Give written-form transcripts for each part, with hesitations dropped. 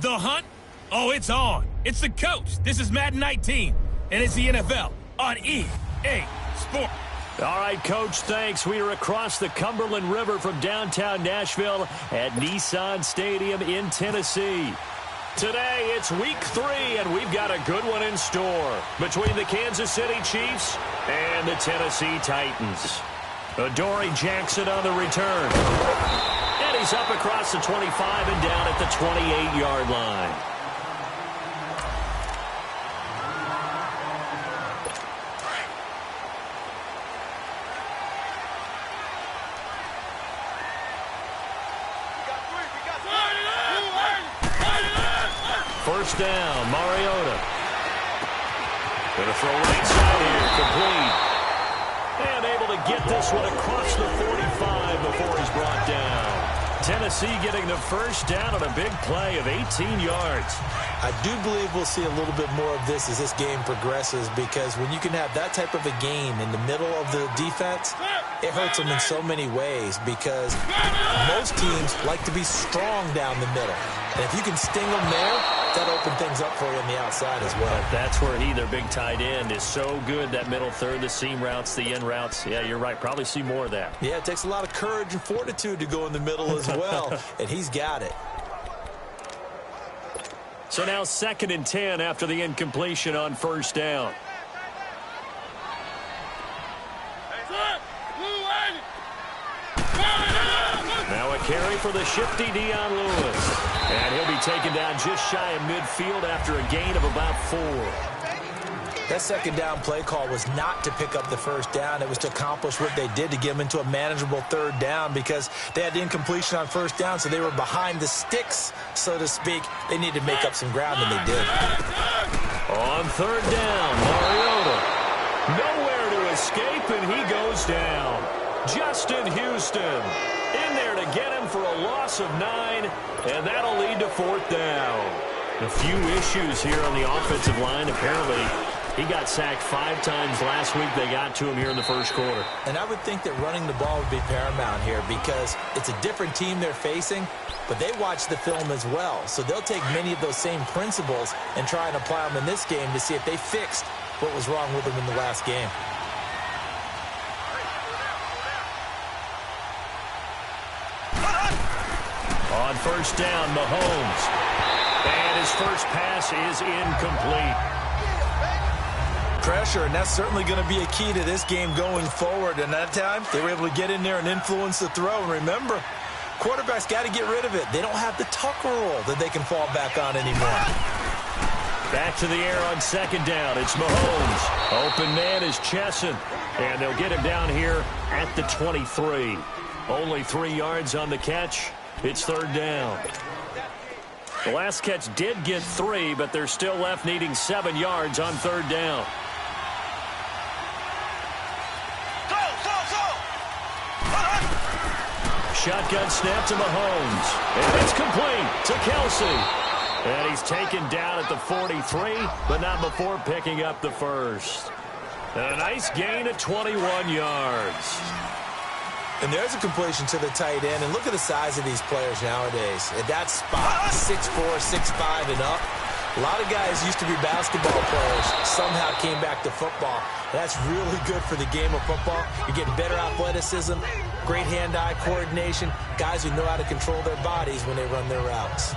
The hunt? Oh, it's on. It's the coach. This is Madden 19, and it's the NFL on EA Sports. All right, Coach, thanks. We are across the Cumberland River from downtown Nashville at Nissan Stadium in Tennessee. Today, it's week 3, and we've got a good one in store between the Kansas City Chiefs and the Tennessee Titans. Adoree Jackson on the return. And he's up across the 25 and down at the 28-yard line. First down, Mariota. Going to throw right side here, complete. And able to get this one across the 45 before he's brought down. Tennessee getting the first down on a big play of 18 yards. I do believe we'll see a little bit more of this as this game progresses, because when you can have that type of a game in the middle of the defense, it hurts them in so many ways, because most teams like to be strong down the middle. And if you can sting them there, that opens things up for you on the outside as well. But that's where their big tight end, is so good, that middle third, the seam routes, the in routes. Yeah, you're right. Probably see more of that. Yeah, it takes a lot of courage and fortitude to go in the middle as well, and he's got it. So now 2nd and 10 after the incompletion on first down. Now a carry for the shifty Dion Lewis. And he'll be taken down just shy of midfield after a gain of about 4. That second down play call was not to pick up the first down. It was to accomplish what they did, to get them into a manageable third down, because they had the incompletion on first down, so they were behind the sticks, so to speak. They needed to make up some ground, and they did. On third down, Mariota. Nowhere to escape, and he goes down. Justin Houston in there to get him for a loss of 9, and that'll lead to 4th down. A few issues here on the offensive line. Apparently, he got sacked 5 times last week. They got to him here in the first quarter. And I would think that running the ball would be paramount here, because it's a different team they're facing, but they watch the film as well. So they'll take many of those same principles and try and apply them in this game to see if they fixed what was wrong with them in the last game. On first down, Mahomes. And his first pass is incomplete. Pressure, and that's certainly going to be a key to this game going forward. And that time, they were able to get in there and influence the throw. And remember, quarterbacks got to get rid of it. They don't have the Tucker rule that they can fall back on anymore. Back to the air on second down. It's Mahomes. Open man is Chesson. And they'll get him down here at the 23. Only 3 yards on the catch. It's third down. The last catch did get 3, but they're still left needing 7 yards on third down. Shotgun snap to Mahomes. And it's complete to Kelsey. And he's taken down at the 43, but not before picking up the first. And a nice gain of 21 yards. And there's a completion to the tight end. And look at the size of these players nowadays. At that spot, 6'4", 6'5", and up. A lot of guys used to be basketball players, somehow came back to football. That's really good for the game of football. You're getting better athleticism, great hand-eye coordination, guys who know how to control their bodies when they run their routes.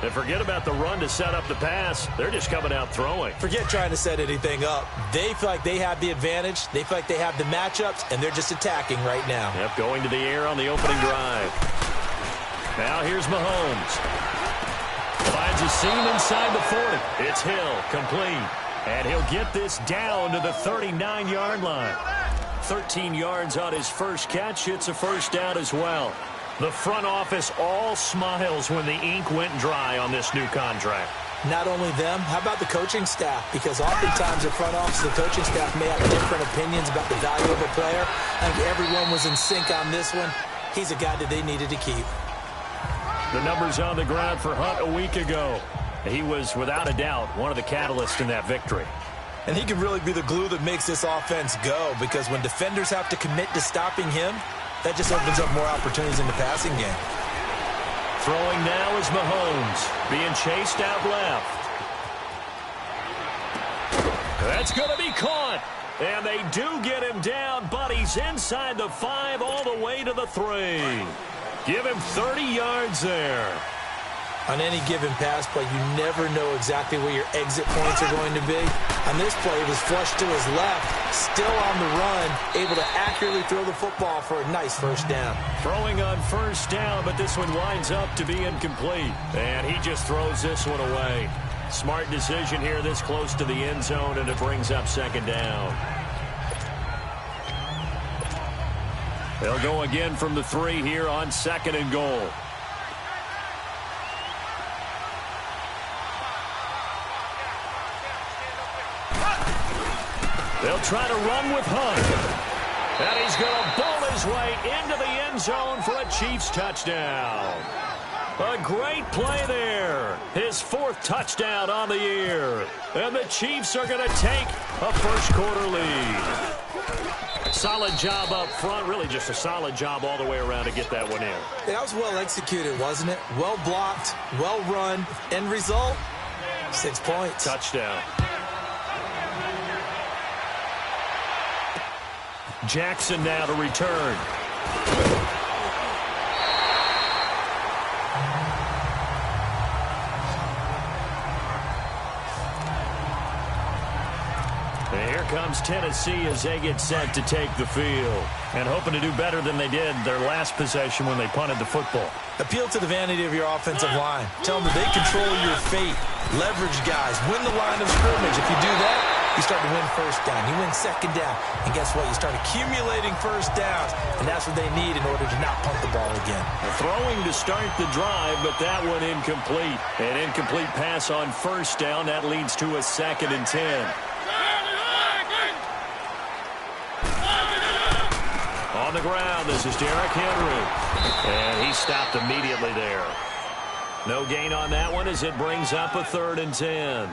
And forget about the run to set up the pass. They're just coming out throwing. Forget trying to set anything up. They feel like they have the advantage. They feel like they have the matchups, and they're just attacking right now. Yep, going to the air on the opening drive. Now here's Mahomes. Finds a seam inside the 40. It's Hill, complete. And he'll get this down to the 39-yard line. 13 yards on his first catch. It's a first down as well. The front office all smiles when the ink went dry on this new contract. Not only them, how about the coaching staff? Because oftentimes the front office, the coaching staff may have different opinions about the value of a player. I think everyone was in sync on this one. He's a guy that they needed to keep. The numbers on the ground for Hunt a week ago. He was, without a doubt, one of the catalysts in that victory. And he can really be the glue that makes this offense go, because when defenders have to commit to stopping him, that just opens up more opportunities in the passing game. Throwing now is Mahomes, being chased out left. That's going to be caught. And they do get him down, but he's inside the 5 all the way to the 3. Give him 30 yards there. On any given pass play, you never know exactly where your exit points are going to be. On this play, it was flushed to his left, still on the run, able to accurately throw the football for a nice first down. Throwing on first down, but this one winds up to be incomplete. And he just throws this one away. Smart decision here this close to the end zone, and it brings up second down. They'll go again from the 3 here on second and goal. They'll try to run with Hunt. And he's going to bowl his way into the end zone for a Chiefs touchdown. A great play there. His 4th touchdown on the year. And the Chiefs are going to take a first-quarter lead. Solid job up front. Really just a solid job all the way around to get that one in. That was well executed, wasn't it? Well blocked, well run. End result, 6 points. Touchdown. Jackson now to return. And here comes Tennessee as they get set to take the field. And hoping to do better than they did their last possession when they punted the football. Appeal to the vanity of your offensive line. Tell them that they control your fate. Leverage guys. Win the line of scrimmage. If you do that, you start to win first down. You win second down. And guess what? You start accumulating first downs. And that's what they need in order to not punt the ball again. Throwing to start the drive, but that one incomplete. An incomplete pass on first down. That leads to a 2nd and 10. On the ground, this is Derrick Henry. And he stopped immediately there. No gain on that one as it brings up a 3rd and 10.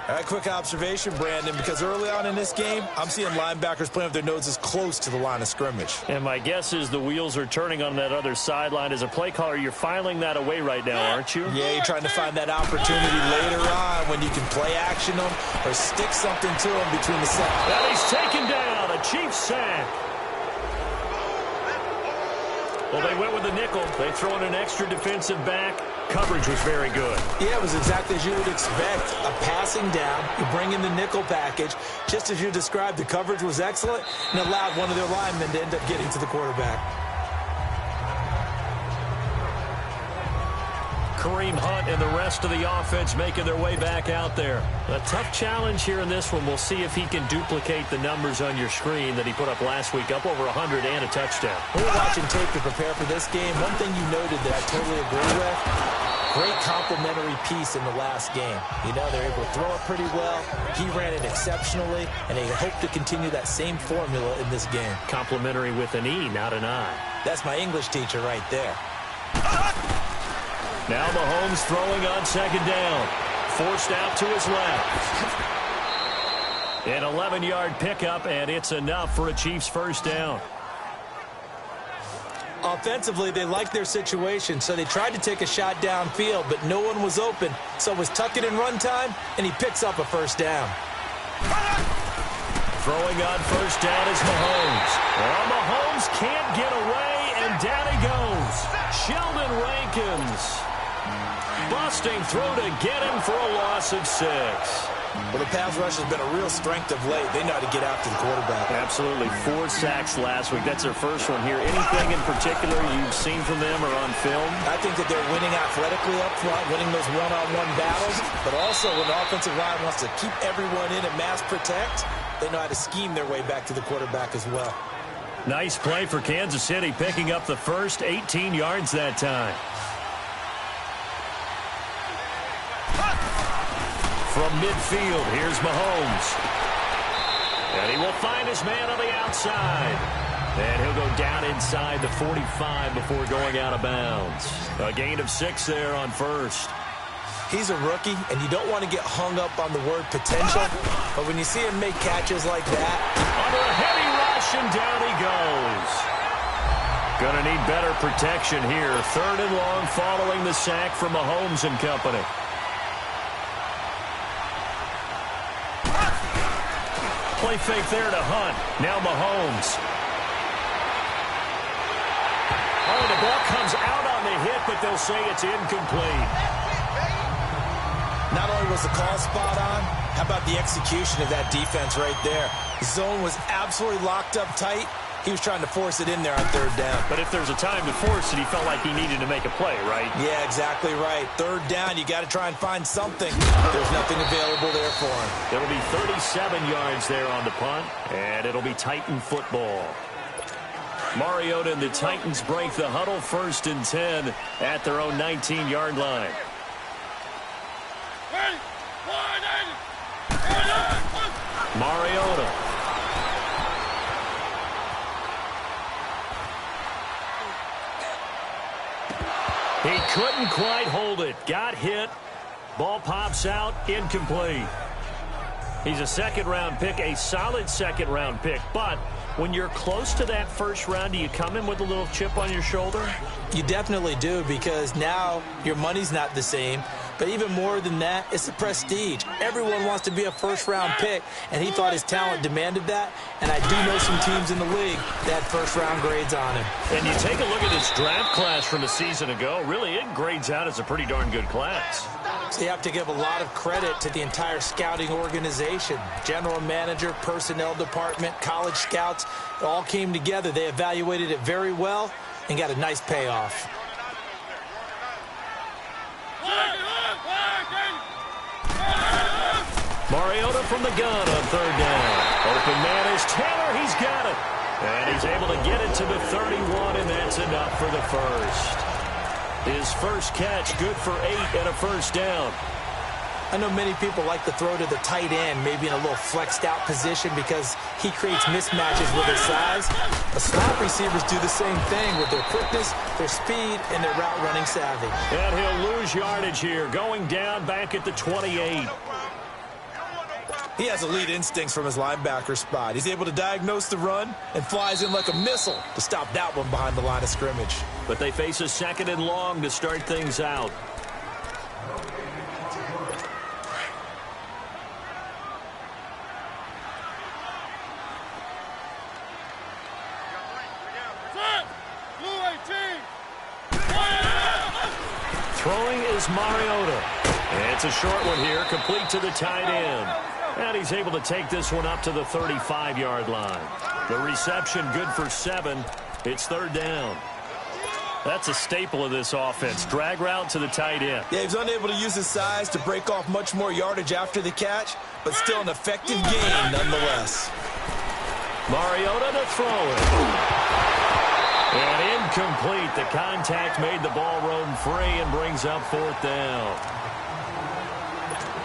All right, quick observation, Brandon, because early on in this game, I'm seeing linebackers playing with their noses close to the line of scrimmage. And my guess is the wheels are turning on that other sideline. As a play caller, you're filing that away right now, aren't you? Yeah, you're trying to find that opportunity later on when you can play action them or stick something to them between the sacks. And he's taken down, a Chiefs sack. Well, they went with the nickel. They throw in an extra defensive back. Coverage was very good. Yeah, it was exactly as you would expect. A passing down. You bring in the nickel package. Just as you described, the coverage was excellent and allowed one of their linemen to end up getting to the quarterback. Kareem Hunt and the rest of the offense making their way back out there. A tough challenge here in this one. We'll see if he can duplicate the numbers on your screen that he put up last week, up over 100 and a touchdown. When we're watching tape to prepare for this game, one thing you noted that I totally agree with, great complimentary piece in the last game. You know, they're able to throw it pretty well. He ran it exceptionally, and they hope to continue that same formula in this game. Complimentary with an E, not an I. That's my English teacher right there. Now Mahomes throwing on second down. Forced out to his left. An 11-yard pickup, and it's enough for a Chiefs first down. Offensively, they liked their situation, so they tried to take a shot downfield, but no one was open. So it was tuck it in run time, and he picks up a first down. Throwing on first down is Mahomes. Well, Mahomes can't get away, and down he goes. Sheldon Rankins. Busting through to get him for a loss of 6. Well, the pass rush has been a real strength of late. They know how to get after the quarterback. Absolutely. 4 sacks last week. That's their first one here. Anything in particular you've seen from them or on film? I think that they're winning athletically up front, winning those one-on-one battles, but also when the offensive line wants to keep everyone in and mass protect, they know how to scheme their way back to the quarterback as well. Nice play for Kansas City, picking up the first 18 yards that time. From midfield, here's Mahomes. And he will find his man on the outside. And he'll go down inside the 45 before going out of bounds. A gain of 6 there on first. He's a rookie, and you don't want to get hung up on the word potential. But when you see him make catches like that. Under a heavy rush, and down he goes. Going to need better protection here. 3rd and long following the sack from Mahomes and company. Play fake there to Hunt. Now Mahomes. Oh, the ball comes out on the hit, but they'll say it's incomplete. Not only was the call spot on, how about the execution of that defense right there? The zone was absolutely locked up tight. He was trying to force it in there on 3rd down. But if there's a time to force it, he felt like he needed to make a play, right? Yeah, exactly right. 3rd down, you got to try and find something. There's nothing available there for him. It'll be 37 yards there on the punt, and it'll be Titan football. Mariota and the Titans break the huddle, 1st and 10 at their own 19-yard line. Mariota. He couldn't quite hold it. Got hit. Ball pops out. Incomplete. He's a 2nd-round pick, a solid 2nd-round pick. But when you're close to that 1st round, do you come in with a little chip on your shoulder? You definitely do, because now your money's not the same. But even more than that, it's the prestige. Everyone wants to be a 1st-round pick, and he thought his talent demanded that. And I do know some teams in the league that 1st-round grades on him. And you take a look at his draft class from a season ago. Really, it grades out as a pretty darn good class. So you have to give a lot of credit to the entire scouting organization. General manager, personnel department, college scouts, it all came together. They evaluated it very well and got a nice payoff. Mariota from the gun on 3rd down. Open man is Taylor. He's got it. And he's able to get it to the 31, and that's enough for the 1st. His 1st catch, good for 8 and a 1st down. I know many people like to throw to the tight end, maybe in a little flexed out position because he creates mismatches with his size. The slot receivers do the same thing with their quickness, their speed, and their route running savvy. And he'll lose yardage here, going down back at the 28. He has elite instincts from his linebacker spot. He's able to diagnose the run and flies in like a missile to stop that one behind the line of scrimmage. But they face a 2nd and long to start things out. Throwing is Mariota. And it's a short one here, complete to the tight end. And he's able to take this one up to the 35-yard line. The reception good for 7. It's 3rd down. That's a staple of this offense. Drag route to the tight end. Yeah, he's unable to use his size to break off much more yardage after the catch, but still an effective gain nonetheless. Mariota to throw it. And incomplete. The contact made the ball roam free and brings up 4th down.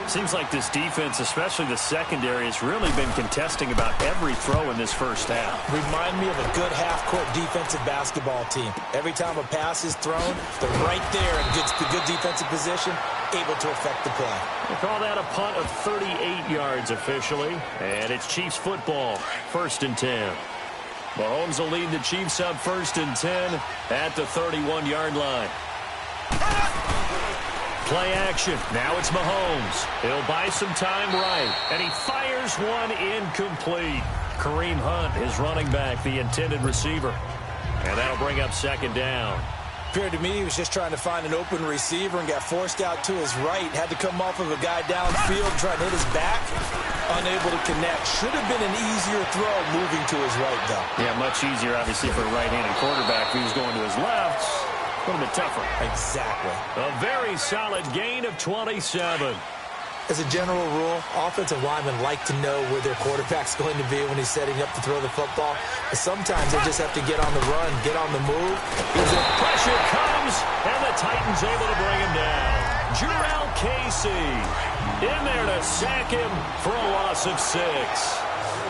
Seems like this defense, especially the secondary, has really been contesting about every throw in this 1st half. Remind me of a good half-court defensive basketball team. Every time a pass is thrown, they're right there in good defensive position, able to affect the play. They call that a punt of 38 yards officially, and it's Chiefs football, 1st and 10. Mahomes will lead the Chiefs up 1st and 10 at the 31-yard line. Play action. Now it's Mahomes. He'll buy some time right. And he fires one incomplete. Kareem Hunt, his running back, the intended receiver. And that'll bring up 2nd down. Appeared to me he was just trying to find an open receiver and got forced out to his right. Had to come off of a guy downfield, try to hit his back. Unable to connect. Should have been an easier throw moving to his right, though. Yeah, much easier, obviously, for a right-handed quarterback. If he was going to his left, a little bit tougher. Exactly. A very solid gain of 27. As a general rule, offensive linemen like to know where their quarterback's going to be when he's setting up to throw the football. But sometimes they just have to get on the run, get on the move. Pressure comes, and the Titans able to bring him down. Jurrell Casey in there to sack him for a loss of 6.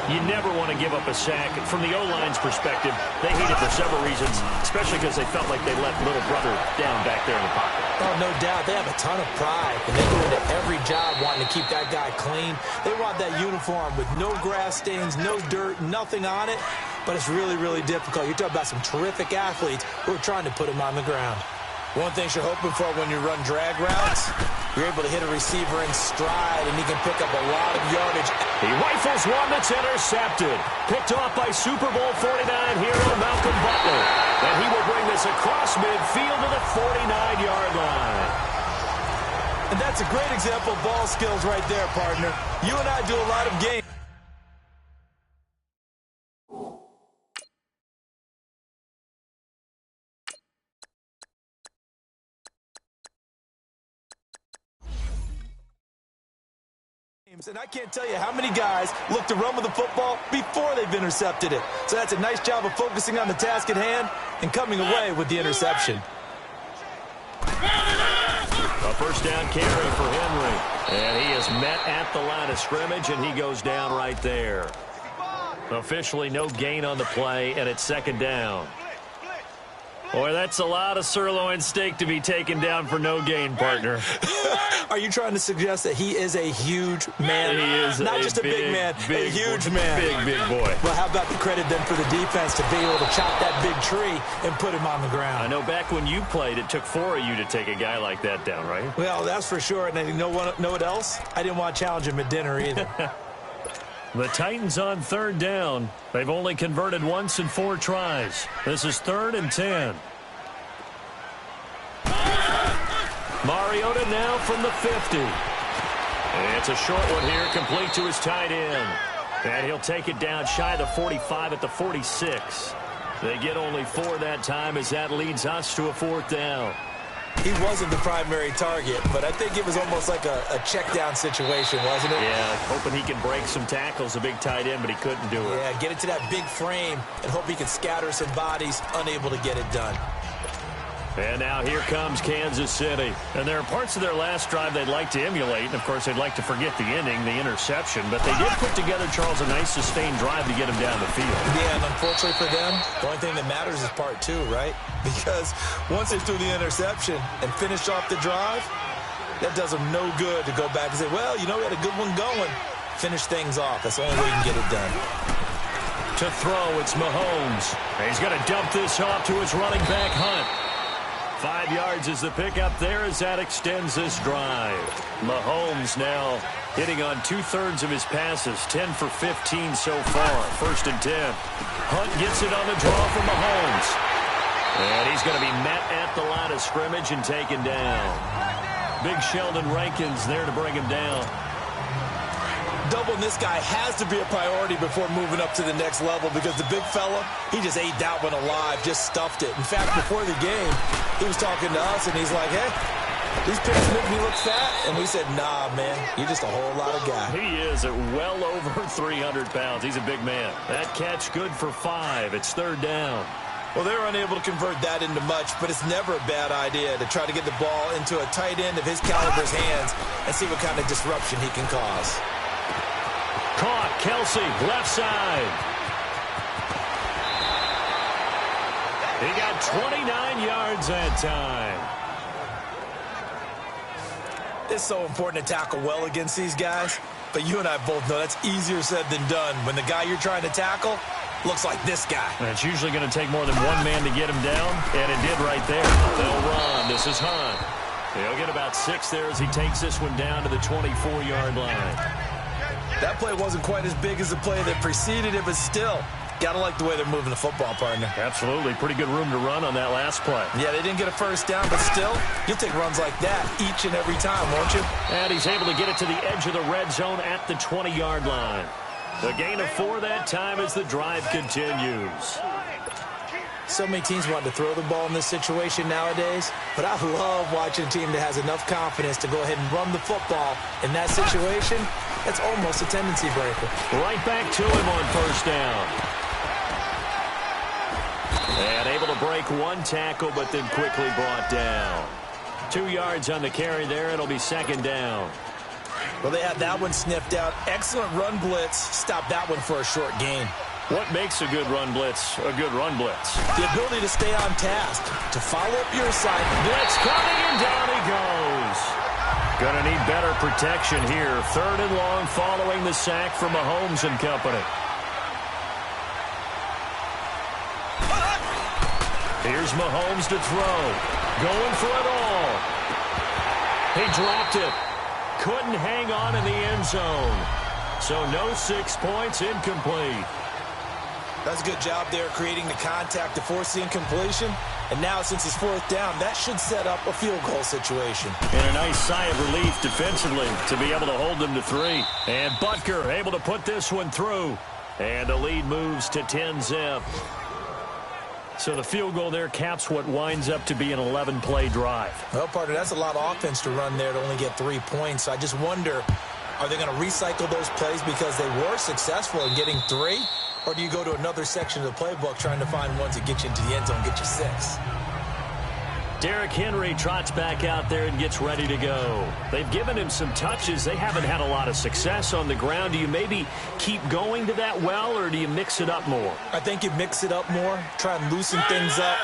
You never want to give up a sack. From the O-line's perspective, they hate it for several reasons, especially because they felt like they let little brother down back there in the pocket. Oh, no doubt. They have a ton of pride, and they go into every job wanting to keep that guy clean. They want that uniform with no grass stains, no dirt, nothing on it. but it's really, really difficult. You're talking about some terrific athletes who are trying to put him on the ground. One thing you're hoping for when you run drag routes, you're able to hit a receiver in stride, and he can pick up a lot of yardage. He rifles one that's intercepted. Picked off by Super Bowl 49 hero Malcolm Butler. And he will bring this across midfield to the 49-yard line. And that's a great example of ball skills right there, partner. You and I do a lot of games. And I can't tell you how many guys look to run with the football before they've intercepted it. So that's a nice job of focusing on the task at hand and coming away with the interception. A first down carry for Henry. And he is met at the line of scrimmage, and he goes down right there. Officially no gain on the play, and it's second down. Boy, that's a lot of sirloin steak to be taken down for no gain, partner. Are you trying to suggest that he is a huge man? He is not just a big man, a huge man. Big boy. Well, how about the credit then for the defense to be able to chop that big tree and put him on the ground? I know back when you played, it took 4 of you to take a guy like that down, right? Well, that's for sure. And you know what else? I didn't want to challenge him at dinner either. The Titans on third down. They've only converted once in 4 tries. This is 3rd and 10. Mariota now from the 50. And it's a short one here, complete to his tight end. And he'll take it down shy of the 45 at the 46. They get only 4 that time as that leads us to a 4th down. He wasn't the primary target, but I think it was almost like a check down situation, wasn't it? Yeah, hoping he can break some tackles, a big tight end, but he couldn't do it. Yeah, get it to that big frame and hope he can scatter some bodies, unable to get it done. And now here comes Kansas City. And there are parts of their last drive they'd like to emulate. And, of course, they'd like to forget the ending, the interception. But they did put together, Charles, a nice sustained drive to get him down the field. Yeah, and unfortunately for them, the only thing that matters is part 2, right? Because once they threw the interception and finished off the drive, that does them no good to go back and say, well, you know, we had a good one going. Finish things off. That's the only way you can get it done. To throw, it's Mahomes. He's going to dump this off to his running back, Hunt. 5 yards is the pickup there as that extends this drive. Mahomes now hitting on 2/3 of his passes, 10 for 15 so far. 1st and 10. Hunt gets it on the draw from Mahomes. And he's going to be met at the line of scrimmage and taken down. Big Sheldon Rankins there to bring him down. Doubling this guy has to be a priority before moving up to the next level because the big fella, he just ate that one alive, just stuffed it. In fact, before the game, he was talking to us, and he's like, hey, these pants make me look fat. And we said, nah, man, you're just a whole lot of guy. He is at well over 300 pounds. He's a big man. That catch good for 5. It's 3rd down. Well, they were unable to convert that into much, but it's never a bad idea to try to get the ball into a tight end of his caliber's hands and see what kind of disruption he can cause. Caught, Kelsey, left side. He got 29 yards that time. It's so important to tackle well against these guys, but you and I both know that's easier said than done when the guy you're trying to tackle looks like this guy. And it's usually going to take more than one man to get him down, and it did right there. They'll run. This is Hunt. He'll get about 6 there as he takes this one down to the 24-yard line. That play wasn't quite as big as the play that preceded it, but still, gotta like the way they're moving the football, partner. Absolutely. Pretty good room to run on that last play. Yeah, they didn't get a first down, but still, you'll take runs like that each and every time, won't you? And he's able to get it to the edge of the red zone at the 20-yard line. The gain of 4 that time as the drive continues. So many teams want to throw the ball in this situation nowadays, but I love watching a team that has enough confidence to go ahead and run the football in that situation. That's almost a tendency breaker. Right back to him on 1st down. And able to break 1 tackle, but then quickly brought down. 2 yards on the carry there. It'll be 2nd down. Well, they had that one sniffed out. Excellent run blitz. Stopped that one for a short gain. What makes a good run blitz a good run blitz? The ability to stay on task, to follow up your assignment. Blitz coming, and down he goes. Gonna need better protection here. 3rd and long following the sack from Mahomes and company. Here's Mahomes to throw. Going for it all. He dropped it. Couldn't hang on in the end zone. So no 6 points, incomplete. That's a good job there creating the contact to force the incompletion. And now since it's 4th down, that should set up a field goal situation. And a nice sigh of relief defensively to be able to hold them to 3. And Butker able to put this one through. And the lead moves to 10-zip. So the field goal there caps what winds up to be an 11-play drive. Well, partner, that's a lot of offense to run there to only get 3 points. So I just wonder, are they going to recycle those plays because they were successful in getting 3? Or do you go to another section of the playbook trying to find ones that get you into the end zone, get you 6? Derrick Henry trots back out there and gets ready to go. They've given him some touches. They haven't had a lot of success on the ground. Do you maybe keep going to that well, or do you mix it up more? I think you mix it up more, try and loosen things up.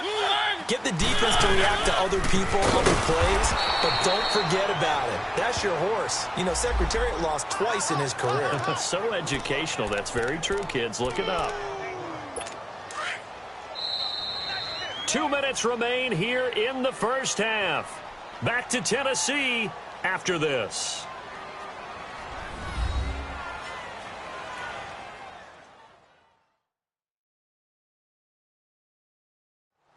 Get the defense to react to other people, other plays, but don't forget about it. That's your horse. You know, Secretariat lost twice in his career. So educational. That's very true, kids. Look it up. 2 minutes remain here in the first half. Back to Tennessee after this.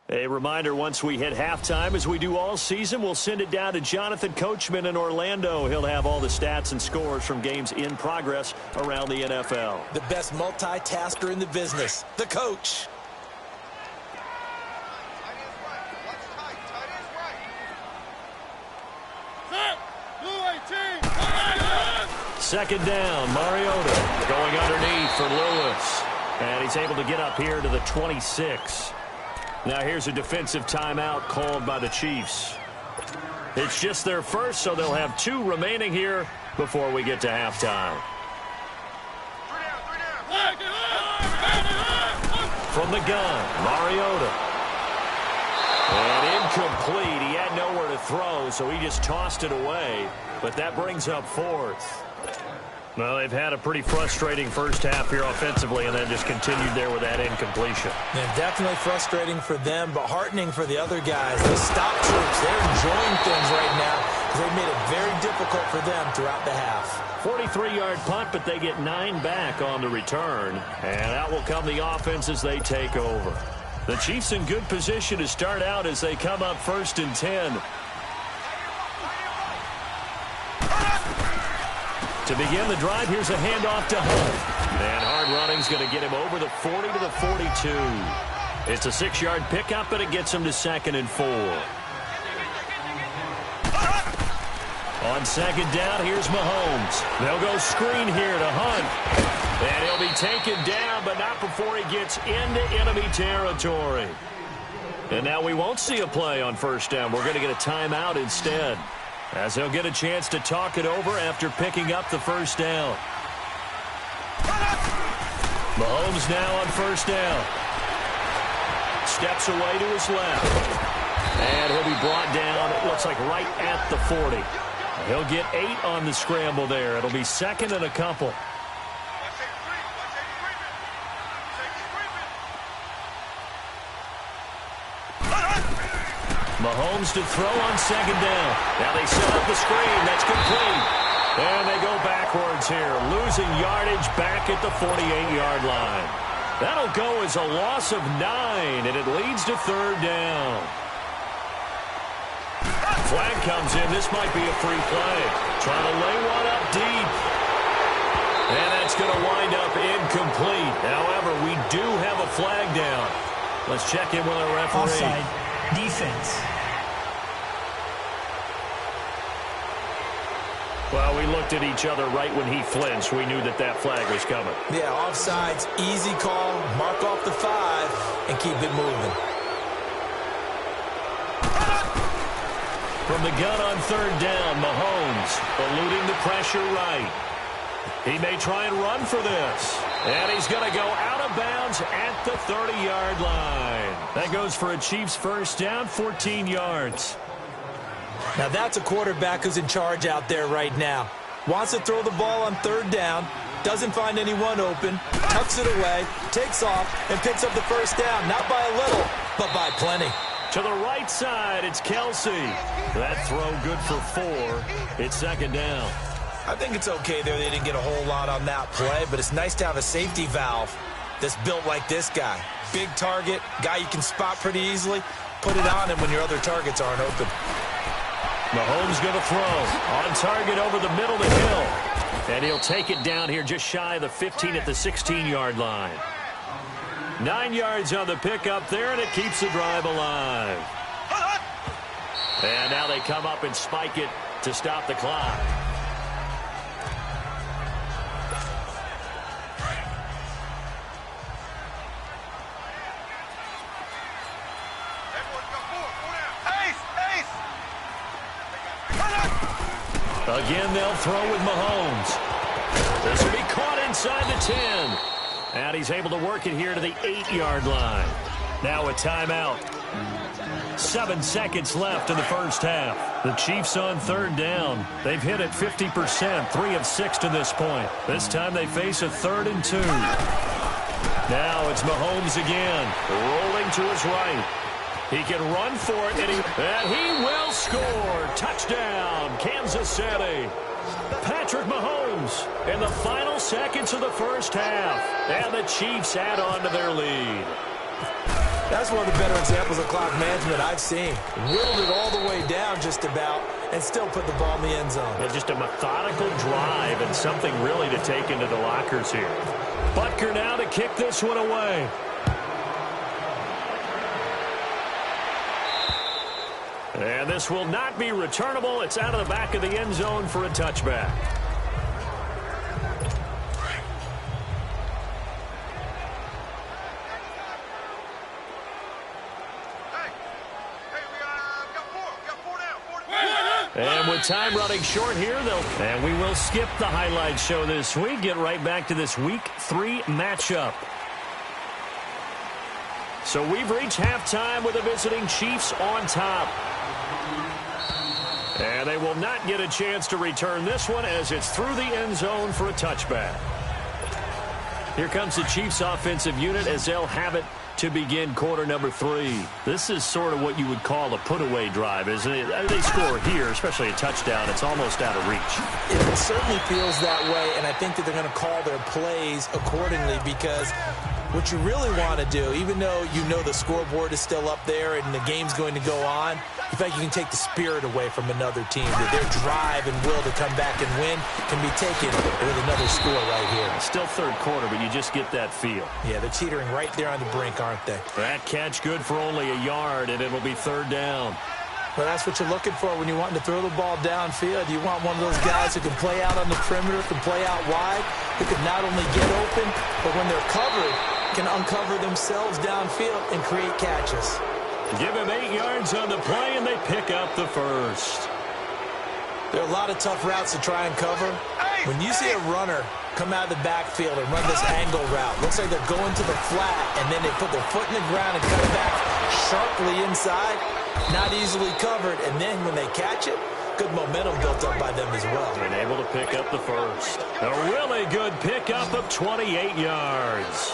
A reminder, once we hit halftime, as we do all season, we'll send it down to Jonathan Coachman in Orlando. He'll have all the stats and scores from games in progress around the NFL. The best multitasker in the business, the coach. Second down, Mariota going underneath for Lewis. And he's able to get up here to the 26. Now here's a defensive timeout called by the Chiefs. It's just their first, so they'll have 2 remaining here before we get to halftime. From the gun, Mariota. And incomplete. He had nowhere to throw, so he just tossed it away. But that brings up 4th. Well, they've had a pretty frustrating first half here offensively, and then just continued there with that incompletion. And definitely frustrating for them, but heartening for the other guys. The stop troops, they're enjoying things right now because they've made it very difficult for them throughout the half. 43-yard punt, but they get 9 back on the return. And out will come the offense as they take over. The Chiefs in good position to start out as they come up 1st and 10. To begin the drive, here's a handoff to Hunt. And hard running's going to get him over the 40 to the 42. It's a 6-yard pickup, but it gets him to 2nd and 4. On 2nd down, here's Mahomes. They'll go screen here to Hunt. And he'll be taken down, but not before he gets into enemy territory. And now we won't see a play on 1st down. We're going to get a timeout instead, as he'll get a chance to talk it over after picking up the 1st down. Mahomes now on 1st down. Steps away to his left. And he'll be brought down, it looks like right at the 40. He'll get 8 on the scramble there. It'll be 2nd and a couple. Mahomes to throw on 2nd down. Now they set up the screen. That's complete. And they go backwards here, losing yardage back at the 48-yard line. That'll go as a loss of 9, and it leads to 3rd down. Flag comes in. This might be a free play. Trying to lay one up deep. And that's going to wind up incomplete. However, we do have a flag down. Let's check in with our referee. Offside. Defense. Well, we looked at each other right when he flinched. We knew that that flag was coming. Yeah, offsides, easy call, mark off the 5, and keep it moving. From the gun on 3rd down, Mahomes eluding the pressure right. He may try and run for this. And he's going to go out of bounds at the 30-yard line. That goes for a Chiefs 1st down, 14 yards. Now that's a quarterback who's in charge out there right now. Wants to throw the ball on 3rd down, doesn't find anyone open, tucks it away, takes off, and picks up the 1st down. Not by a little, but by plenty. To the right side, it's Kelsey. That throw good for 4. It's second down. I think it's okay there. They didn't get a whole lot on that play, but it's nice to have a safety valve that's built like this guy. Big target, guy you can spot pretty easily. Put it on him when your other targets aren't open. Mahomes going to throw. On target over the middle to Hill. And he'll take it down here just shy of the 15 at the 16-yard line. 9 yards on the pickup there, and it keeps the drive alive. And now they come up and spike it to stop the clock. Again, they'll throw with Mahomes. This will be caught inside the 10. And he's able to work it here to the 8-yard line. Now a timeout. 7 seconds left in the first half. The Chiefs on third down. They've hit it 50%, 3 of 6 to this point. This time they face a 3rd and 2. Now it's Mahomes again, rolling to his right. He can run for it, and he will score. Touchdown, Kansas City. Patrick Mahomes in the final seconds of the first half. And the Chiefs add on to their lead. That's one of the better examples of clock management I've seen. Whittled it all the way down just about and still put the ball in the end zone. And just a methodical drive and something really to take into the lockers here. Butker now to kick this one away. And this will not be returnable. It's out of the back of the end zone for a touchback. And with time running short here, and we will skip the highlight show this week. Get right back to this Week 3 matchup. So we've reached halftime with the visiting Chiefs on top. And they will not get a chance to return this one as it's through the end zone for a touchback. Here comes the Chiefs offensive unit as they'll have it to begin quarter number 3. This is sort of what you would call a put-away drive, isn't it? They score here, especially a touchdown. It's almost out of reach. It certainly feels that way, and I think that they're going to call their plays accordingly because what you really want to do, even though you know the scoreboard is still up there and the game's going to go on, you think you can take the spirit away from another team. That their drive and will to come back and win can be taken with another score right here. Still third quarter, but you just get that feel. Yeah, they're teetering right there on the brink, aren't they? That catch good for only a yard, and it'll be third down. Well, that's what you're looking for when you want to throw the ball downfield. You want one of those guys who can play out on the perimeter, can play out wide, who can not only get open, but when they're covered, can uncover themselves downfield and create catches. Give him 8 yards on the play, and they pick up the first. There are a lot of tough routes to try and cover. When you see a runner come out of the backfield and run this angle route, looks like they're going to the flat, and then they put their foot in the ground and cut it back sharply inside, not easily covered, and then when they catch it, good momentum built up by them as well. And able to pick up the first. A really good pickup of 28 yards.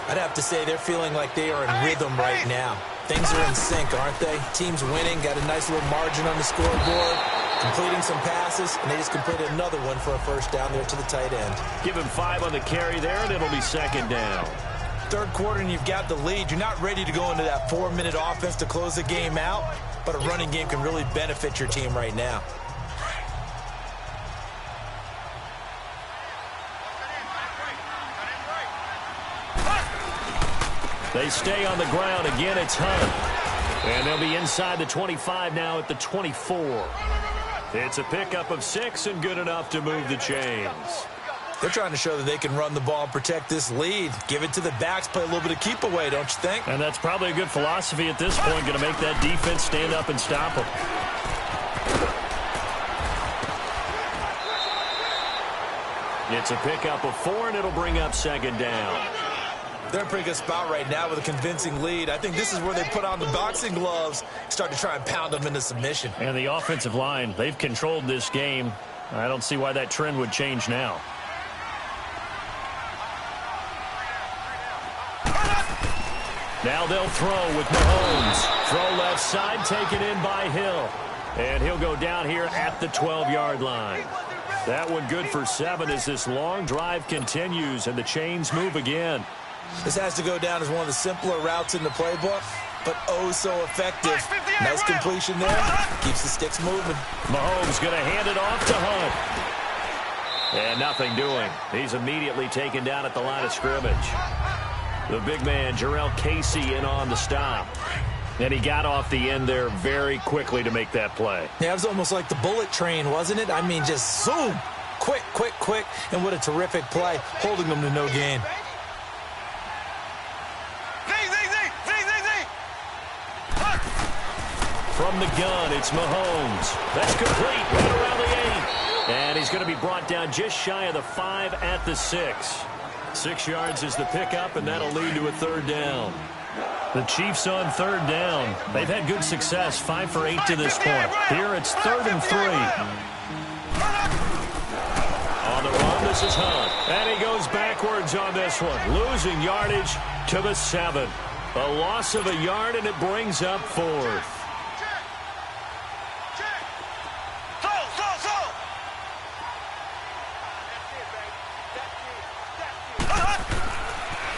I'd have to say they're feeling like they are in rhythm right now. Things are in sync, aren't they? Team's winning, got a nice little margin on the scoreboard, completing some passes, and they just completed another one for a first down there to the tight end. Give him 5 on the carry there, and it'll be second down. Third quarter, and you've got the lead. You're not ready to go into that 4-minute offense to close the game out, but a running game can really benefit your team right now. They stay on the ground. Again, it's Hunt. And they'll be inside the 25 now at the 24. It's a pickup of 6 and good enough to move the chains. They're trying to show that they can run the ball and protect this lead. Give it to the backs, play a little bit of keep away, don't you think? And that's probably a good philosophy at this point, going to make that defense stand up and stop them. It's a pickup of 4, and it'll bring up second down. They're in a pretty good spot right now with a convincing lead. I think this is where they put on the boxing gloves, start to try and pound them into submission. And the offensive line, they've controlled this game. I don't see why that trend would change now. Now they'll throw with Mahomes. Throw left side, taken in by Hill. And he'll go down here at the 12-yard line. That one good for 7 as this long drive continues and the chains move again. This has to go down as one of the simpler routes in the playbook, but oh so effective. Nice completion there. Keeps the sticks moving. Mahomes going to hand it off to Hunt. And nothing doing. He's immediately taken down at the line of scrimmage. The big man, Jarrell Casey, in on the stop. And he got off the end there very quickly to make that play. Yeah, it was almost like the bullet train, wasn't it? I mean, just zoom. Quick, quick, quick. And what a terrific play, holding them to no gain. From the gun, it's Mahomes. That's complete, right around the 8. And he's going to be brought down just shy of the 5 at the 6. 6 yards is the pickup, and that'll lead to a 3rd down. The Chiefs on 3rd down. They've had good success, 5 for 8 to this point. Here it's 3rd and 3. On the run, this is Hunt. And he goes backwards on this one, losing yardage to the 7. A loss of a yard, and it brings up 4th.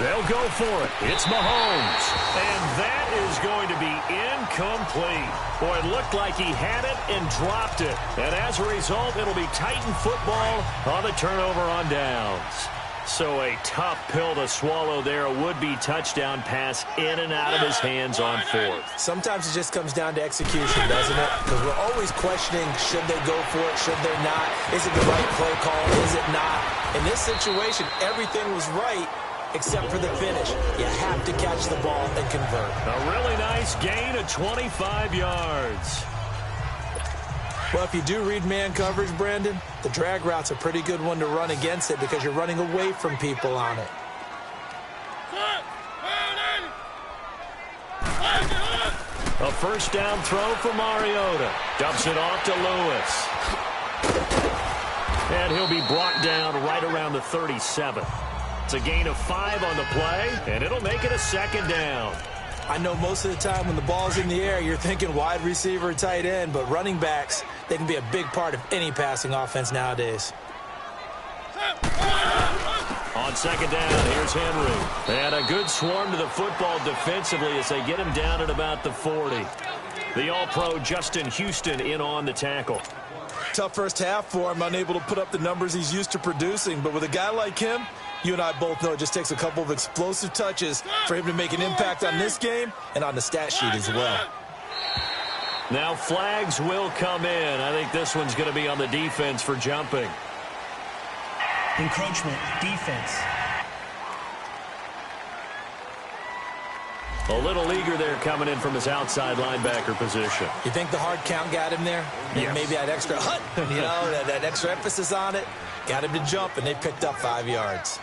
They'll go for it. It's Mahomes. And that is going to be incomplete. Boy, it looked like he had it and dropped it. And as a result, it'll be Titan football on the turnover on downs. So a tough pill to swallow there. A would-be touchdown pass in and out of his hands on 4th. Sometimes it just comes down to execution, doesn't it? Because we're always questioning, should they go for it, should they not? Is it the right play call, is it not? In this situation, everything was right, except for the finish. You have to catch the ball and convert. A really nice gain of 25 yards. Well, if you do read man coverage, Brandon, the drag route's a pretty good one to run against it because you're running away from people on it. A 1st down throw for Mariota. Dumps it off to Lewis. And he'll be brought down right around the 37. It's a gain of 5 on the play, and it'll make it a 2nd down. I know most of the time when the ball's in the air, you're thinking wide receiver, tight end, but running backs, they can be a big part of any passing offense nowadays. On 2nd down, here's Henry. And a good swarm to the football defensively as they get him down at about the 40. The All-Pro Justin Houston in on the tackle. Tough first half for him, unable to put up the numbers he's used to producing, but with a guy like him, you and I both know it just takes a couple of explosive touches for him to make an impact on this game and on the stat sheet as well. Now flags will come in. I think this one's going to be on the defense for jumping. Encroachment, defense. A little eager there coming in from his outside linebacker position. You think the hard count got him there? Yes. Maybe that extra that extra emphasis on it got him to jump, and they picked up 5 yards.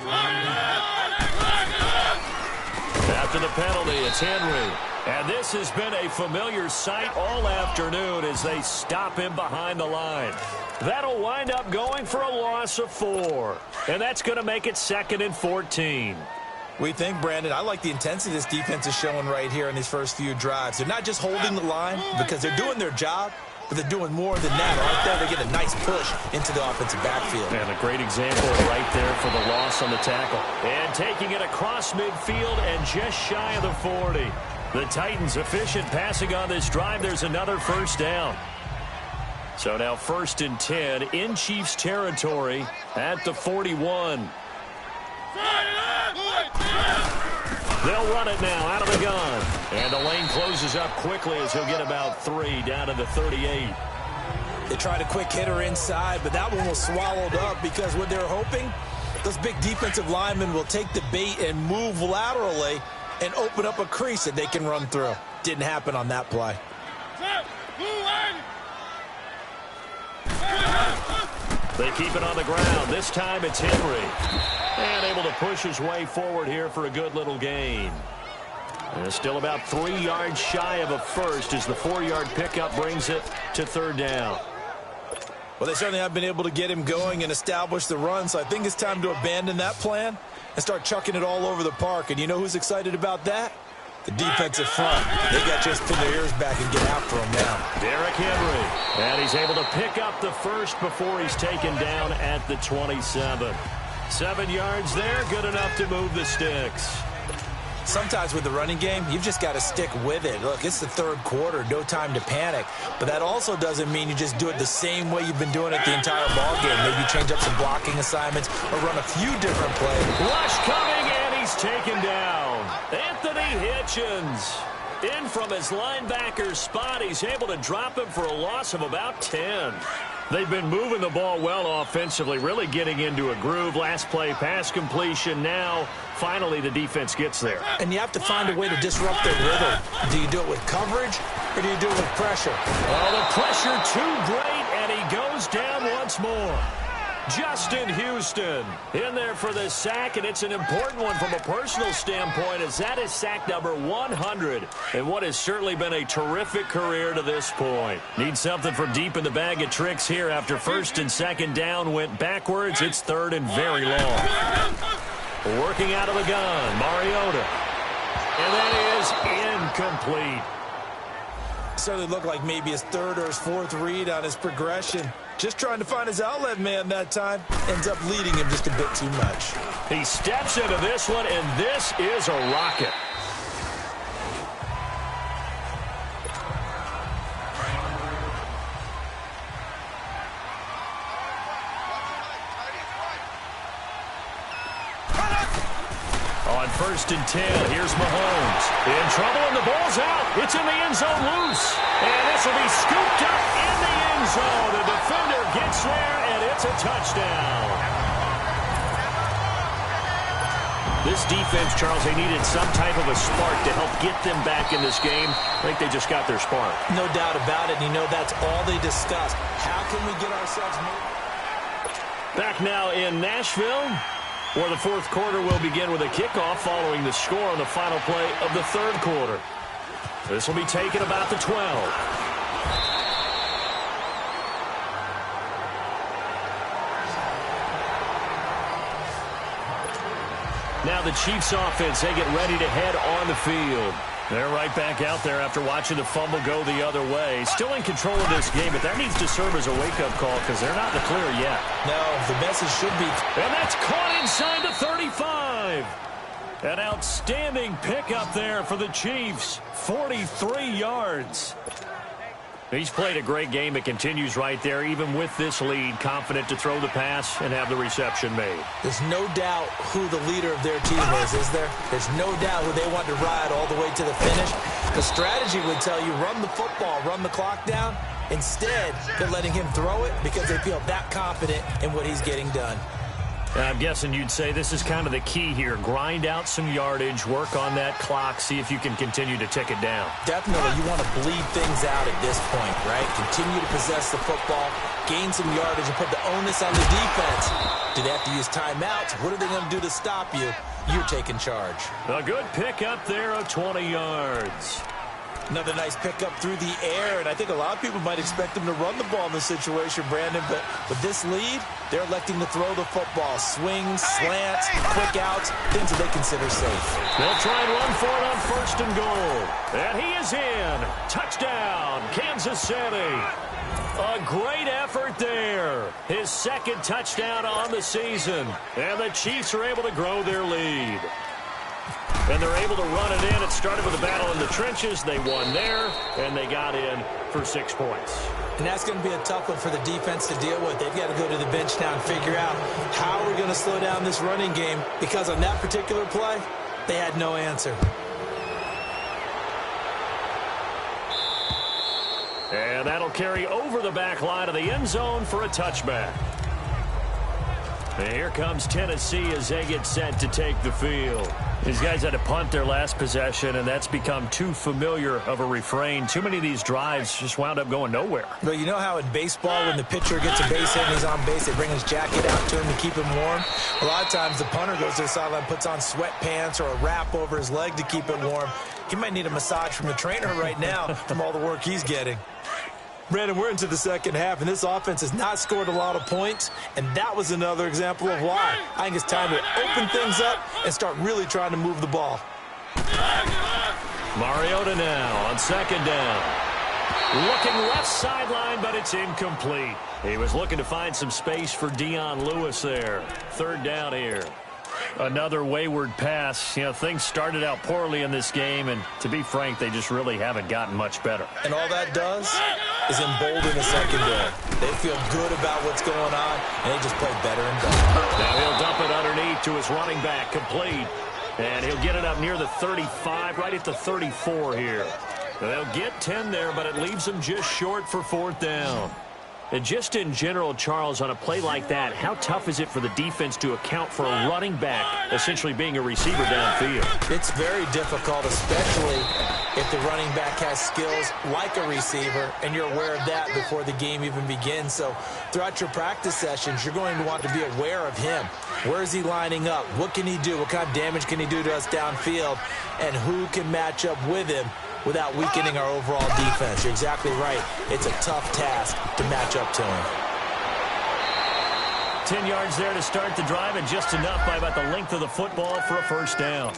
After the penalty, it's Henry. And this has been a familiar sight all afternoon as they stop him behind the line. That'll wind up going for a loss of 4. And that's going to make it 2nd and 14. We think, Brandon, I like the intensity this defense is showing right here in these first few drives. They're not just holding the line because they're doing their job, but they're doing more than that. Right there, they get a nice push into the offensive backfield. And a great example right there for the loss on the tackle. And taking it across midfield and just shy of the 40. The Titans efficient passing on this drive. There's another 1st down. So now 1st and 10 in Chiefs territory at the 41. They'll run it now out of the gun. And the lane closes up quickly as he'll get about 3 down to the 38. They tried a quick hitter inside, but that one was swallowed up because what they're hoping, those big defensive linemen will take the bait and move laterally and open up a crease that they can run through. Didn't happen on that play. They keep it on the ground. This time it's Henry. And able to push his way forward here for a good little gain. And still about 3 yards shy of a first as the 4-yard pickup brings it to 3rd down. Well, they certainly have been able to get him going and establish the run, so I think it's time to abandon that plan and start chucking it all over the park. And you know who's excited about that? The defensive front, they got just pin their ears back and get after him now. Derrick Henry, and he's able to pick up the first before he's taken down at the 27. 7 yards there, good enough to move the sticks. Sometimes with the running game, you've just got to stick with it. Look, it's the third quarter, no time to panic. But that also doesn't mean you just do it the same way you've been doing it the entire ball game. Maybe change up some blocking assignments or run a few different plays. Rush coming, and he's taken down. Anthony Hitchens in from his linebacker spot. He's able to drop him for a loss of about 10. They've been moving the ball well offensively, really getting into a groove. Last play, pass completion. Now, finally, the defense gets there. And you have to find a way to disrupt their rhythm. Do you do it with coverage, or do you do it with pressure? Oh, the pressure too great, and he goes down once more. Justin Houston in there for the sack, and it's an important one from a personal standpoint, as that is sack number 100 and what has certainly been a terrific career to this point. Need something from deep in the bag of tricks here after first and second down went backwards. It's third and very long. Working out of the gun, Mariota. And that is incomplete. Certainly looked like maybe his third or his fourth read on his progression. Just trying to find his outlet man that time. Ends up leading him just a bit too much. He steps into this one, and this is a rocket. On first and 10, here's Mahomes. In trouble, and the ball's out. It's in the end zone loose. And this will be scooped up in the end zone. The defender gets there, and it's a touchdown. This defense, Charles, they needed some type of a spark to help get them back in this game. I think they just got their spark. No doubt about it, and you know that's all they discussed. How can we get ourselves moving? Back now in Nashville, where the fourth quarter will begin with a kickoff following the score on the final play of the third quarter. This will be taken about the 12. Now the Chiefs offense, they get ready to head on the field. They're right back out there after watching the fumble go the other way. Still in control of this game, but that needs to serve as a wake-up call because they're not in the clear yet. No, the message should be. And that's caught inside the 35. An outstanding pickup there for the Chiefs. 43 yards. He's played a great game. It continues right there, even with this lead, confident to throw the pass and have the reception made. There's no doubt who the leader of their team is there? There's no doubt who they want to ride all the way to the finish. The strategy would tell you run the football, run the clock down. Instead, they're letting him throw it because they feel that confident in what he's getting done. I'm guessing you'd say this is kind of the key here. Grind out some yardage, work on that clock, see if you can continue to tick it down. Definitely, you want to bleed things out at this point, right? Continue to possess the football, gain some yardage, and put the onus on the defense. Do they have to use timeouts? What are they going to do to stop you? You're taking charge. A good pickup there of 20 yards. Another nice pickup through the air, and I think a lot of people might expect them to run the ball in this situation, Brandon, but with this lead, they're electing to throw the football. Swings, slants, quick outs, things that they consider safe. They'll try and run for it on first and goal. And he is in. Touchdown, Kansas City. A great effort there. His second touchdown on the season. And the Chiefs are able to grow their lead. And they're able to run it in. It started with a battle in the trenches. They won there, and they got in for 6 points. And that's going to be a tough one for the defense to deal with. They've got to go to the bench now and figure out how we're going to slow down this running game, because on that particular play, they had no answer. And that'll carry over the back line of the end zone for a touchback. And here comes Tennessee as they get set to take the field. These guys had to punt their last possession, and that's become too familiar of a refrain. Too many of these drives just wound up going nowhere. Well, you know how in baseball, when the pitcher gets a base hit and he's on base, they bring his jacket out to him to keep him warm? A lot of times the punter goes to the sideline, puts on sweatpants or a wrap over his leg to keep it warm. He might need a massage from the trainer right now from all the work he's getting. Brandon, we're into the second half, and this offense has not scored a lot of points, and that was another example of why. I think it's time to open things up and start really trying to move the ball. Mariota now on second down. Looking left sideline, but it's incomplete. He was looking to find some space for Dion Lewis there. Third down here. Another wayward pass. You know, things started out poorly in this game, and to be frank, they just really haven't gotten much better. And all that does is embolden the secondary. They feel good about what's going on, and they just play better and better. Now he'll dump it underneath to his running back, complete. And he'll get it up near the 35, right at the 34 here. They'll get 10 there, but it leaves them just short for fourth down. And just in general, Charles, on a play like that, how tough is it for the defense to account for a running back essentially being a receiver downfield? It's very difficult, especially if the running back has skills like a receiver, and you're aware of that before the game even begins. So throughout your practice sessions, you're going to want to be aware of him. Where is he lining up? What can he do? What kind of damage can he do to us downfield? And who can match up with him without weakening our overall defense? You're exactly right. It's a tough task to match up to him. 10 yards there to start the drive, and just enough by about the length of the football for a first down.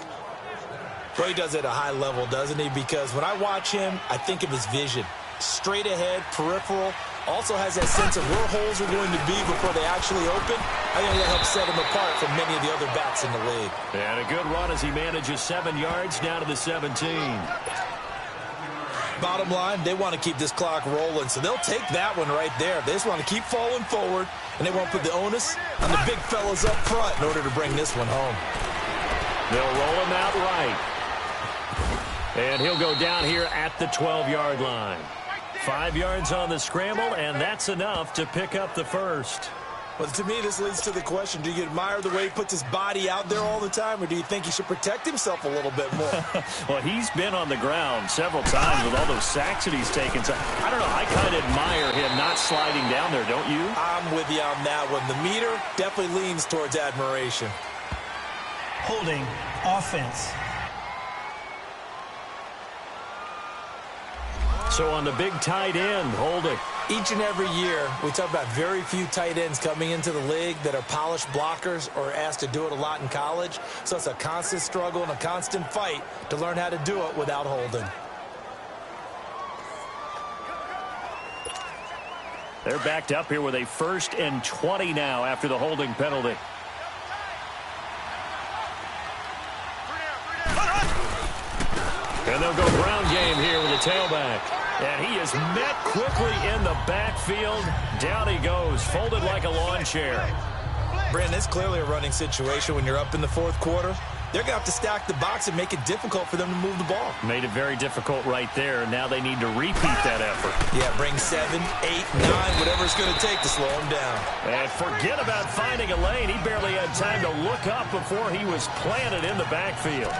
Well, he does it at a high level, doesn't he? Because when I watch him, I think of his vision. Straight ahead, peripheral. Also has that sense of where holes are going to be before they actually open. I think that helps set him apart from many of the other backs in the league. And a good run as he manages 7 yards down to the 17. Bottom line, they want to keep this clock rolling, so they'll take that one right there. They just want to keep falling forward, and they won't put the onus on the big fellas up front in order to bring this one home. They'll roll him out right. And he'll go down here at the 12-yard line. 5 yards on the scramble, and that's enough to pick up the first. Well, to me, this leads to the question, do you admire the way he puts his body out there all the time, or do you think he should protect himself a little bit more? Well, he's been on the ground several times with all those sacks that he's taken. So, I don't know, I kind of admire him not sliding down there, don't you? I'm with you on that one. The meter definitely leans towards admiration. Holding offense. So on the big tight end, holding. Each and every year, we talk about very few tight ends coming into the league that are polished blockers or asked to do it a lot in college. So it's a constant struggle and a constant fight to learn how to do it without holding. They're backed up here with a 1st and 20 now after the holding penalty. And they'll go ground game here with the tailback. And he is met quickly in the backfield. Down he goes, folded like a lawn chair. Brandon, it's clearly a running situation when you're up in the fourth quarter. They're going to have to stack the box and make it difficult for them to move the ball. Made it very difficult right there. Now they need to repeat that effort. Yeah, bring 7, 8, 9, whatever it's going to take to slow him down. And forget about finding a lane. He barely had time to look up before he was planted in the backfield.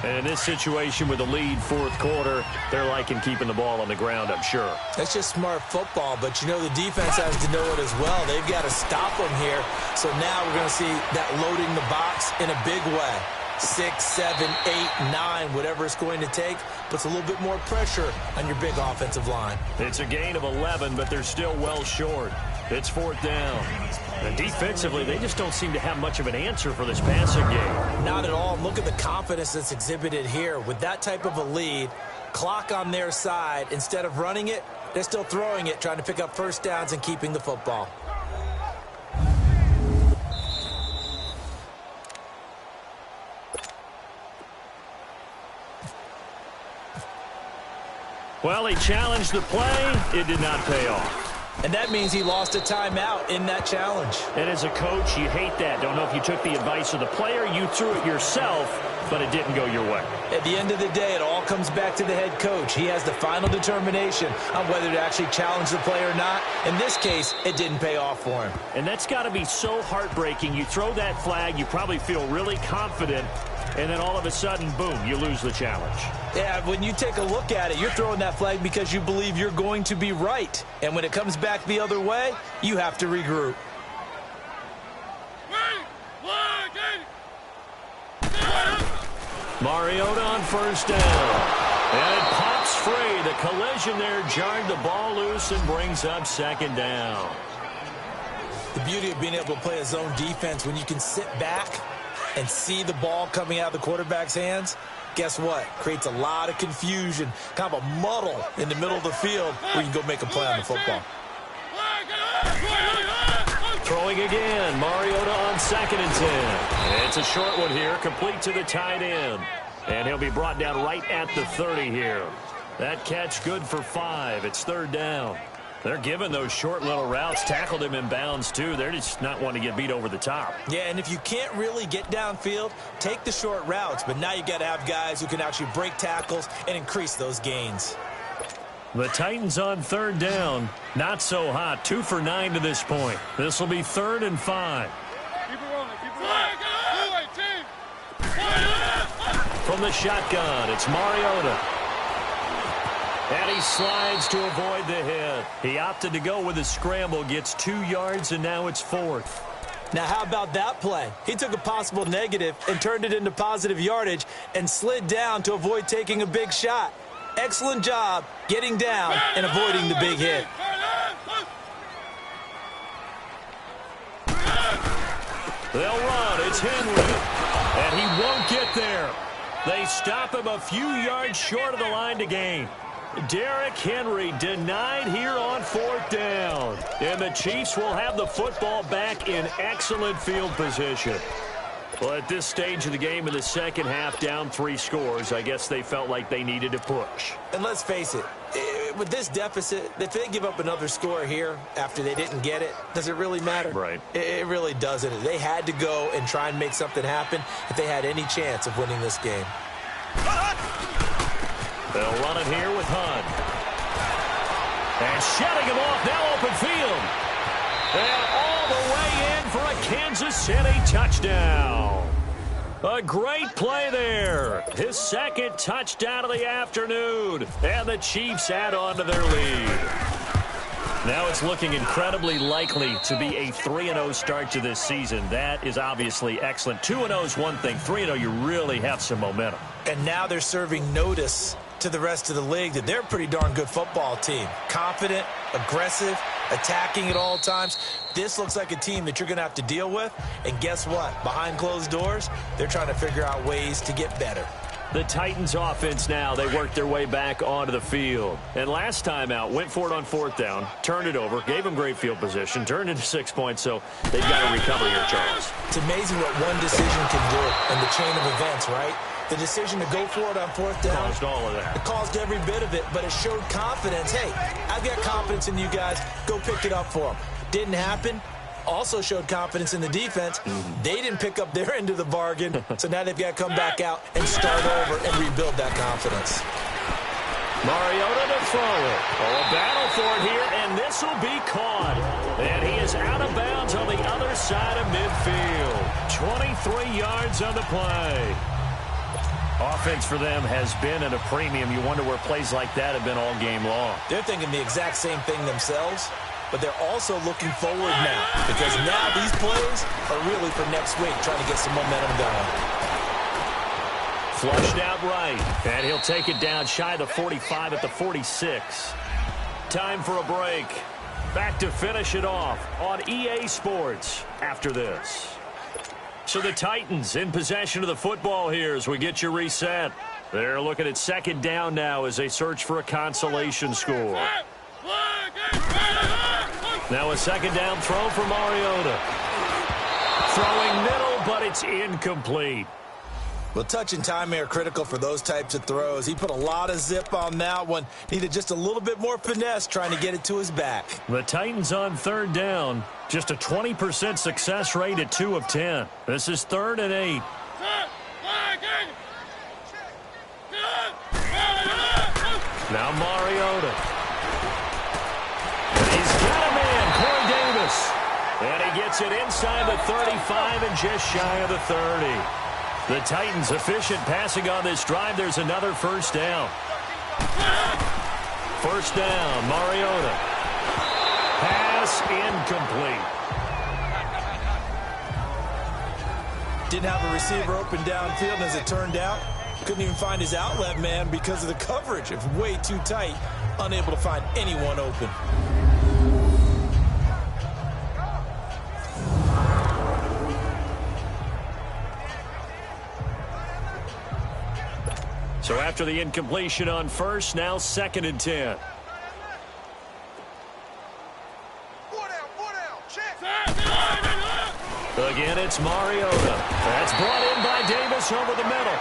And in this situation with the lead fourth quarter, they're liking keeping the ball on the ground, I'm sure. That's just smart football, but you know the defense has to know it as well. They've got to stop them here. So now we're going to see that loading the box in a big way. 6, 7, 8, 9, whatever it's going to take, puts a little bit more pressure on your big offensive line. It's a gain of 11, but they're still well short. It's fourth down. And defensively, they just don't seem to have much of an answer for this passing game. Not at all. Look at the confidence that's exhibited here. With that type of a lead, clock on their side, instead of running it, they're still throwing it, trying to pick up first downs and keeping the football. Well, he challenged the play. It did not pay off. And that means he lost a timeout in that challenge. And as a coach, you hate that. Don't know if you took the advice of the player. You threw it yourself, but it didn't go your way. At the end of the day, it all comes back to the head coach. He has the final determination on whether to actually challenge the play or not. In this case, it didn't pay off for him. And that's got to be so heartbreaking. You throw that flag, you probably feel really confident, and then all of a sudden, boom, you lose the challenge. Yeah, when you take a look at it, you're throwing that flag because you believe you're going to be right. And when it comes back the other way, you have to regroup. Mariota on first down. And it pops free. The collision there jarred the ball loose and brings up second down. The beauty of being able to play a zone defense when you can sit back and see the ball coming out of the quarterback's hands, Guess what? Creates a lot of confusion, kind of a muddle in the middle of the field where you can go make a play on the football. Throwing again, Mariota on 2nd and 10. It's a short one here, complete to the tight end. And he'll be brought down right at the 30 here. That catch good for 5. It's 3rd down. They're giving those short little routes. Tackled him in bounds, too. They're just not wanting to get beat over the top. Yeah, and if you can't really get downfield, take the short routes. But now you got to have guys who can actually break tackles and increase those gains. The Titans on 3rd down. Not so hot. 2 for 9 to this point. This will be 3rd and 5. Keep it rolling. Keep it rolling. From the shotgun, it's Mariota. And he slides to avoid the hit. He opted to go with a scramble, gets 2 yards, and now it's 4th. Now, how about that play? He took a possible negative and turned it into positive yardage and slid down to avoid taking a big shot. Excellent job getting down and avoiding the big hit. They'll run. It's Henry. And he won't get there. They stop him a few yards short of the line to gain. Derrick Henry denied here on 4th down. And the Chiefs will have the football back in excellent field position. Well, at this stage of the game in the second half, down 3 scores, I guess they felt like they needed to push. And let's face it, with this deficit, if they give up another score here after they didn't get it, does it really matter? Right. It really doesn't. They had to go and try and make something happen if they had any chance of winning this game. They'll run it here with Hunt. And shutting him off, now open field. And all the way in for a Kansas City touchdown. A great play there. His 2nd touchdown of the afternoon. And the Chiefs add on to their lead. Now it's looking incredibly likely to be a 3-0 start to this season. That is obviously excellent. 2-0 is one thing. 3-0, you really have some momentum. And now they're serving notice to the rest of the league that they're a pretty darn good football team. Confident, aggressive, attacking at all times. This looks like a team that you're going to have to deal with. And guess what? Behind closed doors, they're trying to figure out ways to get better. The Titans offense now, they worked their way back onto the field. And last time out, went for it on 4th down, turned it over, gave them great field position, turned into 6 points, so they've got to recover here, Charles. It's amazing what one decision can do in the chain of events, right? The decision to go for it on 4th down. Caused all of that. It caused every bit of it, but it showed confidence. Hey, I've got confidence in you guys. Go pick it up for them. Didn't happen. Also showed confidence in the defense. They didn't pick up their end of the bargain, so now they've got to come back out and start over and rebuild that confidence. Mariota to throw it. Oh, a battle for it here, and this will be caught. And he is out of bounds on the other side of midfield. 23 yards on the play. Offense for them has been at a premium. You wonder where plays like that have been all game long. They're thinking the exact same thing themselves, but they're also looking forward now because now these plays are really for next week, trying to get some momentum going. Flushed out right, and he'll take it down shy of the 45 at the 46. Time for a break. Back to finish it off on EA Sports after this. So the Titans in possession of the football here as we get you reset. They're looking at 2nd down now as they search for a consolation score. Now a 2nd down throw for Mariota. Throwing middle, but it's incomplete. Well, touch and timing are critical for those types of throws. He put a lot of zip on that one. Needed just a little bit more finesse trying to get it to his back. The Titans on 3rd down. Just a 20% success rate at 2 of 10. This is 3rd and 8. Now Mariota. He's got a man, Corey Davis. And he gets it inside the 35 and just shy of the 30. The Titans efficient passing on this drive. There's another 1st down. 1st down, Mariota. Pass incomplete. Didn't have a receiver open downfield, as it turned out. Couldn't even find his outlet man because of the coverage. It was way too tight. Unable to find anyone open. So after the incompletion on first, now 2nd and 10. Again, it's Mariota. That's brought in by Davis over the middle.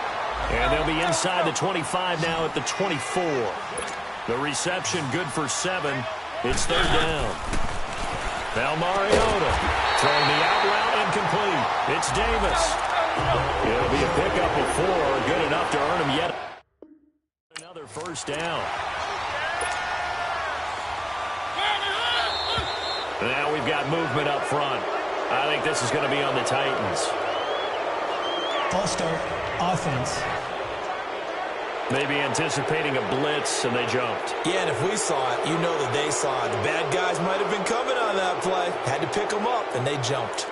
And they'll be inside the 25 now at the 24. The reception good for 7. It's 3rd down. Now Mariota throwing the out route incomplete. It's Davis. It'll be a pickup of 4. Good enough to earn him yet another 1st down. Now we've got movement up front. I think this is going to be on the Titans. False start, offense. Maybe anticipating a blitz, and they jumped. Yeah, and if we saw it, you know that they saw it. The bad guys might have been coming on that play. Had to pick them up, and they jumped.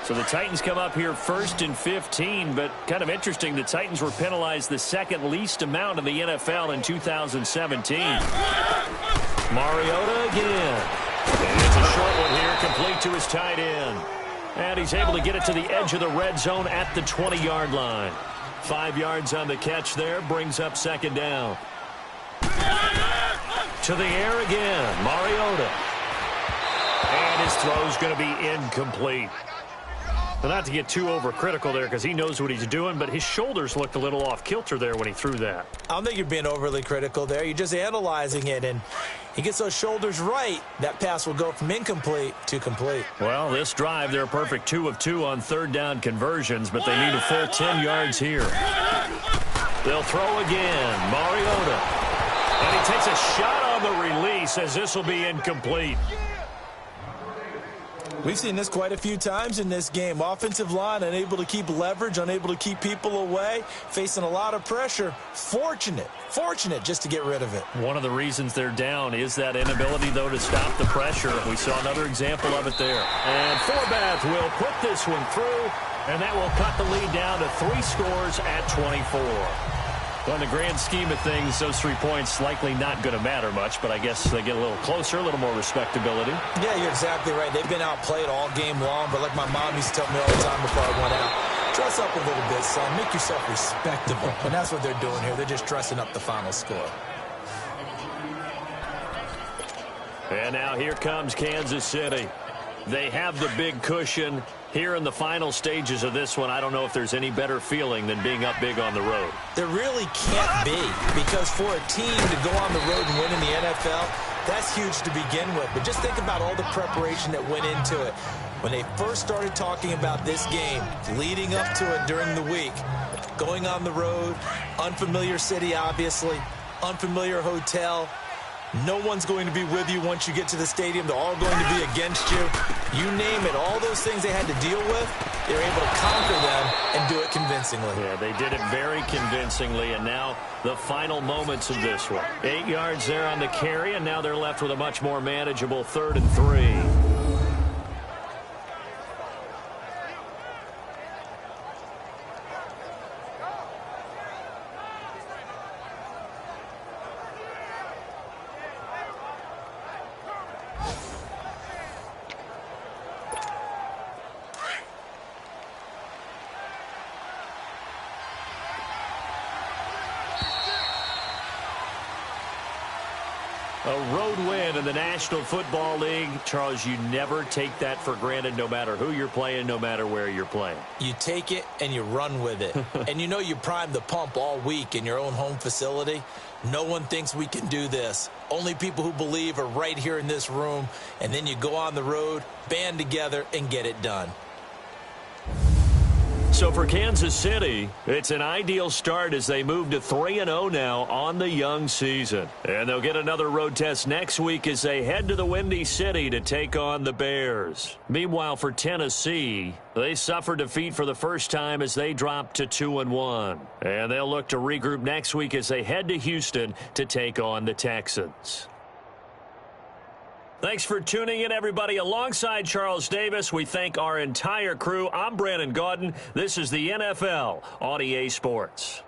So the Titans come up here 1st and 15, but kind of interesting, the Titans were penalized the 2nd least amount in the NFL in 2017. Mariota again. And it's a short one here, complete to his tight end. And he's able to get it to the edge of the red zone at the 20-yard line. 5 yards on the catch there, brings up 2nd down. To the air again, Mariota. And his throw's going to be incomplete. Well, not to get too overcritical there because he knows what he's doing, but his shoulders looked a little off kilter there when he threw that. I don't think you're being overly critical there. You're just analyzing it, and he gets those shoulders right. That pass will go from incomplete to complete. Well, this drive, they're a perfect 2 of 2 on 3rd down conversions, but they need a full 10 yards here. They'll throw again. Mariota. And he takes a shot on the release as this will be incomplete. We've seen this quite a few times in this game. Offensive line unable to keep leverage, unable to keep people away, facing a lot of pressure. Fortunate just to get rid of it. One of the reasons they're down is that inability, though, to stop the pressure. We saw another example of it there. And Forbath will put this one through, and that will cut the lead down to 3 scores at 24. Well, in the grand scheme of things, those 3 points likely not going to matter much, but I guess they get a little closer, a little more respectability. Yeah, you're exactly right. They've been outplayed all game long, but like my mom used to tell me all the time before I went out, dress up a little bit, son. Make yourself respectable. And that's what they're doing here. They're just dressing up the final score. And now here comes Kansas City. They have the big cushion. Here in the final stages of this one, I don't know if there's any better feeling than being up big on the road. There really can't be, because for a team to go on the road and win in the NFL, that's huge to begin with. But just think about all the preparation that went into it. When they first started talking about this game, leading up to it during the week, going on the road, unfamiliar city, obviously, unfamiliar hotel. No one's going to be with you once you get to the stadium. They're all going to be against you. You name it. All those things they had to deal with, they were able to conquer them and do it convincingly. Yeah, they did it very convincingly, and now the final moments of this one. 8 yards there on the carry, and now they're left with a much more manageable 3rd and 3. A road win in the National Football League. Charles, you never take that for granted no matter who you're playing, no matter where you're playing. You take it and you run with it. And you know you primed the pump all week in your own home facility. No one thinks we can do this. Only people who believe are right here in this room. And then you go on the road, band together, and get it done. So for Kansas City, it's an ideal start as they move to 3-0 now on the young season. And they'll get another road test next week as they head to the Windy City to take on the Bears. Meanwhile, for Tennessee, they suffered defeat for the first time as they dropped to 2-1. And they'll look to regroup next week as they head to Houston to take on the Texans. Thanks for tuning in, everybody. Alongside Charles Davis, we thank our entire crew. I'm Brandon Gaudin. This is the NFL on EA Sports.